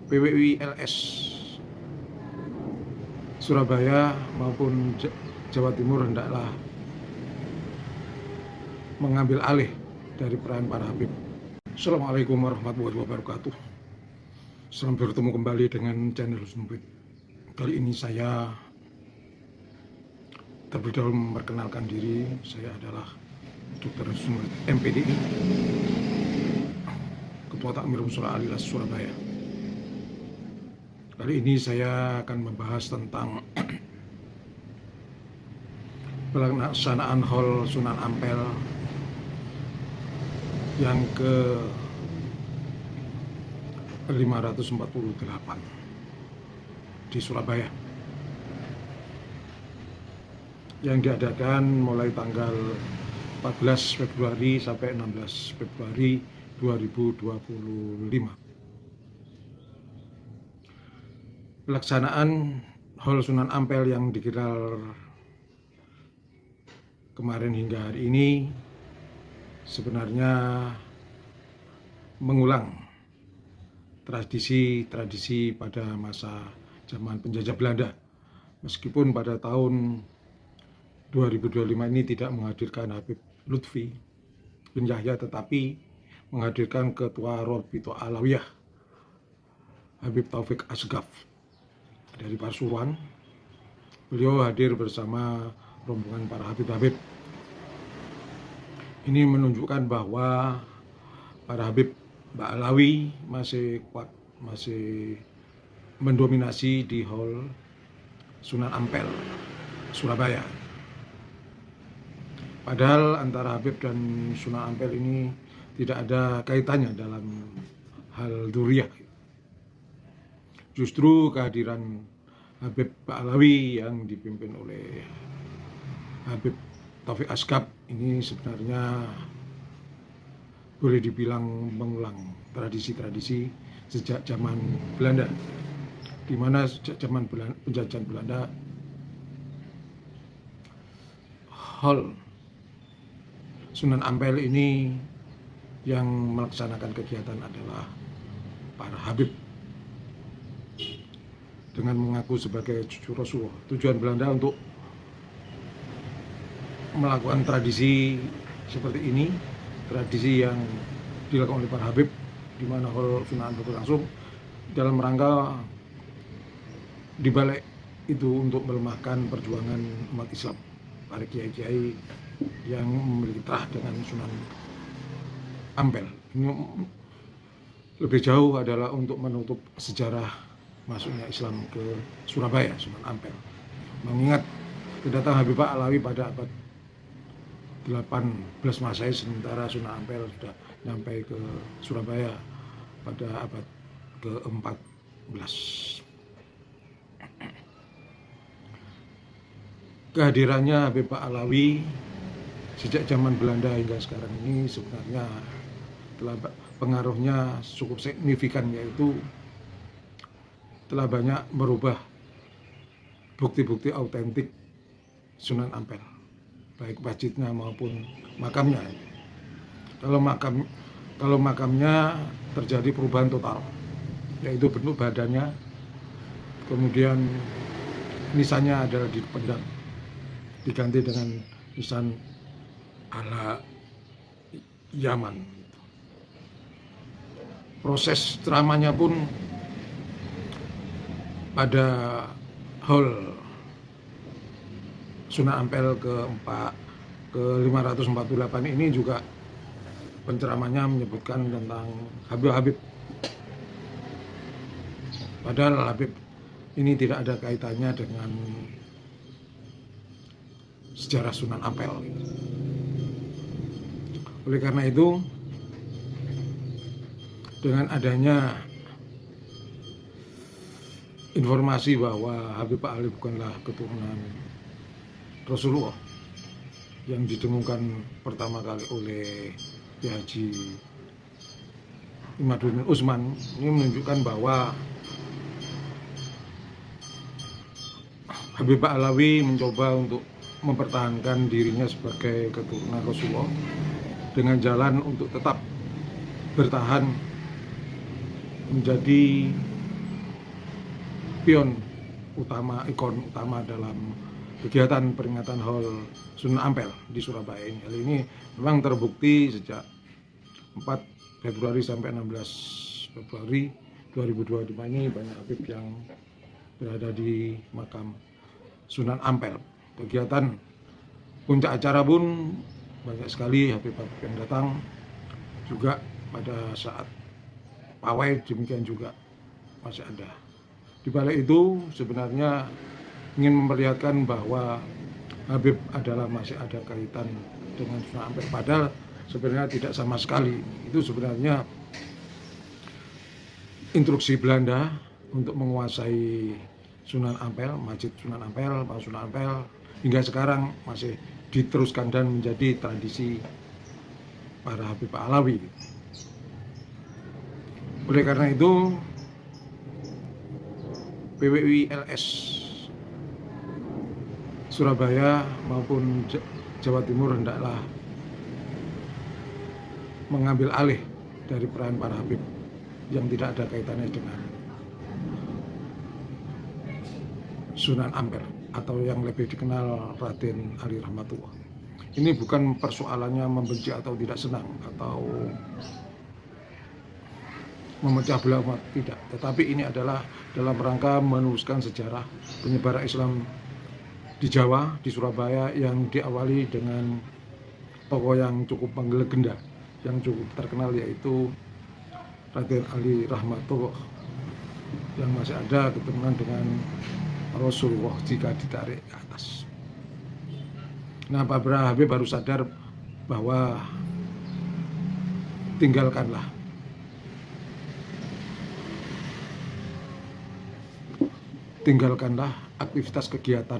PWI LS Surabaya maupun Jawa Timur hendaklah mengambil alih dari peran para Habib. Assalamualaikum warahmatullahi wabarakatuh. Selamat bertemu kembali dengan channel Husnul. Kali ini saya terlebih dahulu memperkenalkan diri. Saya adalah Dr. Husnul MPDI, Ketua Takmir Mushola Alilas Surabaya. Kali ini saya akan membahas tentang pelaksanaan Haul Sunan Ampel yang ke 548 di Surabaya, yang diadakan mulai tanggal 14 Februari sampai 16 Februari 2025. Pelaksanaan Haul Sunan Ampel yang digelar kemarin hingga hari ini sebenarnya mengulang tradisi-tradisi pada masa zaman penjajah Belanda. Meskipun pada tahun 2025 ini tidak menghadirkan Habib Lutfi bin Yahya, tetapi menghadirkan Ketua Rabithah Alawiyah Habib Taufik Asgaf dari Pasuruan. Beliau hadir bersama rombongan para Habib-Habib. Ini menunjukkan bahwa para Habib Ba'alawi masih kuat, masih mendominasi di Haul Sunan Ampel Surabaya. Padahal antara Habib dan Sunan Ampel ini tidak ada kaitannya dalam hal dzurriyyah. Justru kehadiran Habib Ba'alawi yang dipimpin oleh Habib Taufik Asgaf ini sebenarnya boleh dibilang mengulang tradisi-tradisi sejak zaman Belanda, di mana sejak zaman penjajahan Belanda Haul Sunan Ampel ini yang melaksanakan kegiatan adalah para Habib dengan mengaku sebagai cucu Rasulullah. Tujuan Belanda untuk melakukan tradisi seperti ini, tradisi yang dilakukan oleh para Habib, di mana Haul Sunan Ampel berlangsung dalam rangka dibalik itu untuk melemahkan perjuangan umat Islam, para kiai-kiai yang memiliki terah dengan Sunan Ampel. Ini lebih jauh adalah untuk menutup sejarah masuknya Islam ke Surabaya, Sunan Ampel. Mengingat kedatangan Habib Ba'alawi pada abad 18 Masehi, sementara Sunan Ampel sudah sampai ke Surabaya pada abad ke-14. Kehadirannya Habib Ba'alawi sejak zaman Belanda hingga sekarang ini sebenarnya telah pengaruhnya cukup signifikan, yaitu telah banyak merubah bukti-bukti autentik Sunan Ampel, baik masjidnya maupun makamnya. Kalau makamnya terjadi perubahan total, yaitu bentuk badannya, kemudian nisannya adalah dipendam, diganti dengan nisan ala Yaman. Proses ceramahnya pun pada Haul Sunan Ampel ke-548 ini juga penceramahnya menyebutkan tentang Habib-Habib. Padahal Habib ini tidak ada kaitannya dengan sejarah Sunan Ampel. Oleh karena itu, dengan adanya informasi bahwa Habib Ba'alawi bukanlah keturunan Rasulullah yang didengungkan pertama kali oleh Haji Imaduddin Utsman, ini menunjukkan bahwa Habib Ba'alawi mencoba untuk mempertahankan dirinya sebagai keturunan Rasulullah dengan jalan untuk tetap bertahan menjadi spion utama, ikon utama dalam kegiatan peringatan HOL Sunan Ampel di Surabaya ini. Hal ini memang terbukti sejak 4 Februari sampai 16 Februari 2025 ini banyak Habib yang berada di makam Sunan Ampel. Kegiatan puncak acara pun banyak sekali Habib-habib yang datang, juga pada saat pawai demikian juga masih ada. Di balik itu sebenarnya ingin memperlihatkan bahwa Habib adalah masih ada kaitan dengan Sunan Ampel, padahal sebenarnya tidak sama sekali. Itu sebenarnya instruksi Belanda untuk menguasai Sunan Ampel, Masjid Sunan Ampel, Pak Sunan Ampel, hingga sekarang masih diteruskan dan menjadi tradisi para Habib Alawi. Oleh karena itu, PWI LS Surabaya maupun Jawa Timur hendaklah mengambil alih dari peran para Habib yang tidak ada kaitannya dengan Sunan Ampel atau yang lebih dikenal Raden Ali Rahmatullah. Ini bukan persoalannya membenci atau tidak senang atau memecah belah umat, tidak, tetapi ini adalah dalam rangka meneruskan sejarah penyebaran Islam di Jawa, di Surabaya, yang diawali dengan tokoh yang cukup legenda, yang cukup terkenal, yaitu Raden Ali Rahmatullah, yang masih ada keturunan dengan Rasulullah jika ditarik ke atas. Nah, para Habib baru sadar bahwa tinggalkanlah aktivitas kegiatan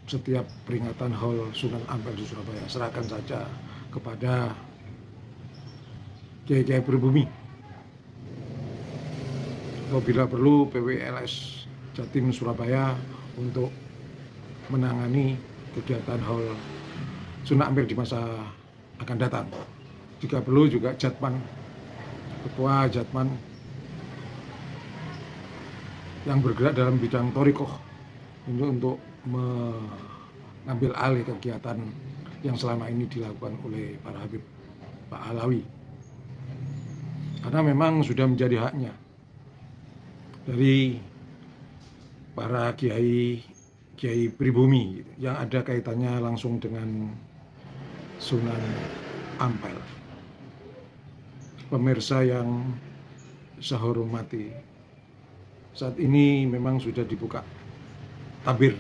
setiap peringatan HOL Sunan Ampel di Surabaya. Serahkan saja kepada kiai-kiai pribumi. Apabila perlu, PWLS Jatim Surabaya untuk menangani kegiatan HOL Sunan Ampel di masa akan datang. Jika perlu juga Jatman, ketua Jatman yang bergerak dalam bidang thorikoh ini untuk mengambil alih kegiatan yang selama ini dilakukan oleh para Habib Pak Alawi, karena memang sudah menjadi haknya dari para kiai pribumi yang ada kaitannya langsung dengan Sunan Ampel. Pemirsa yang saya hormati, saat ini memang sudah dibuka tabir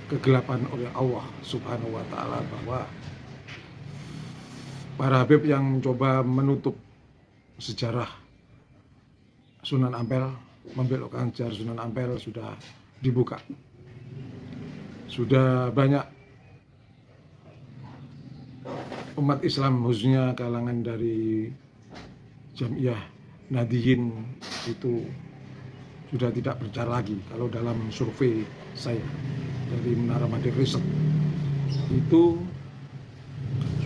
kegelapan oleh Allah Subhanahu wa Ta'ala, bahwa para Habib yang mencoba menutup sejarah Sunan Ampel, membelokkan sejarah Sunan Ampel, sudah dibuka. Sudah banyak umat Islam, khususnya kalangan dari Jamiah Nahdiyin, itu sudah tidak berbicara lagi. Kalau dalam survei saya dari Menara Madrid Research, itu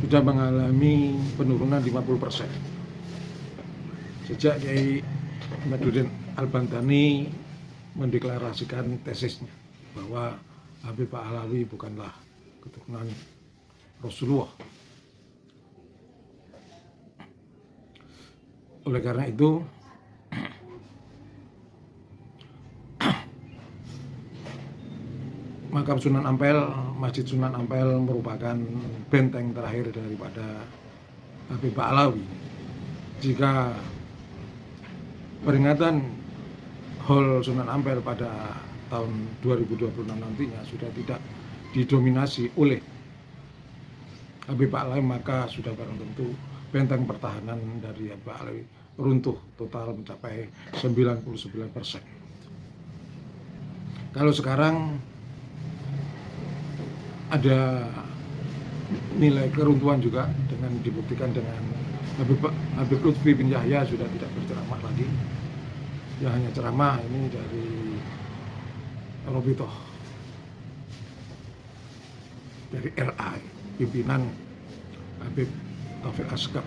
sudah mengalami penurunan 50% sejak Kiai Ahmaduddin Al-Bantani mendeklarasikan tesisnya bahwa Habib Pak Alawi bukanlah keturunan Rasulullah. Oleh karena itu, makam Sunan Ampel, Masjid Sunan Ampel merupakan benteng terakhir daripada Habib Pak Alawi. Jika peringatan HOL Sunan Ampel pada tahun 2026 nantinya sudah tidak didominasi oleh Habib Pak Alawi, maka sudah barang tentu benteng pertahanan dari Habib Pak Alawi runtuh total mencapai 99%. Kalau sekarang ada nilai keruntuhan juga dengan dibuktikan dengan Habib Lutfi bin Yahya sudah tidak berceramah lagi. Ya hanya ceramah ini dari Robitoh, dari RA, pimpinan Habib Taufik Asgaf.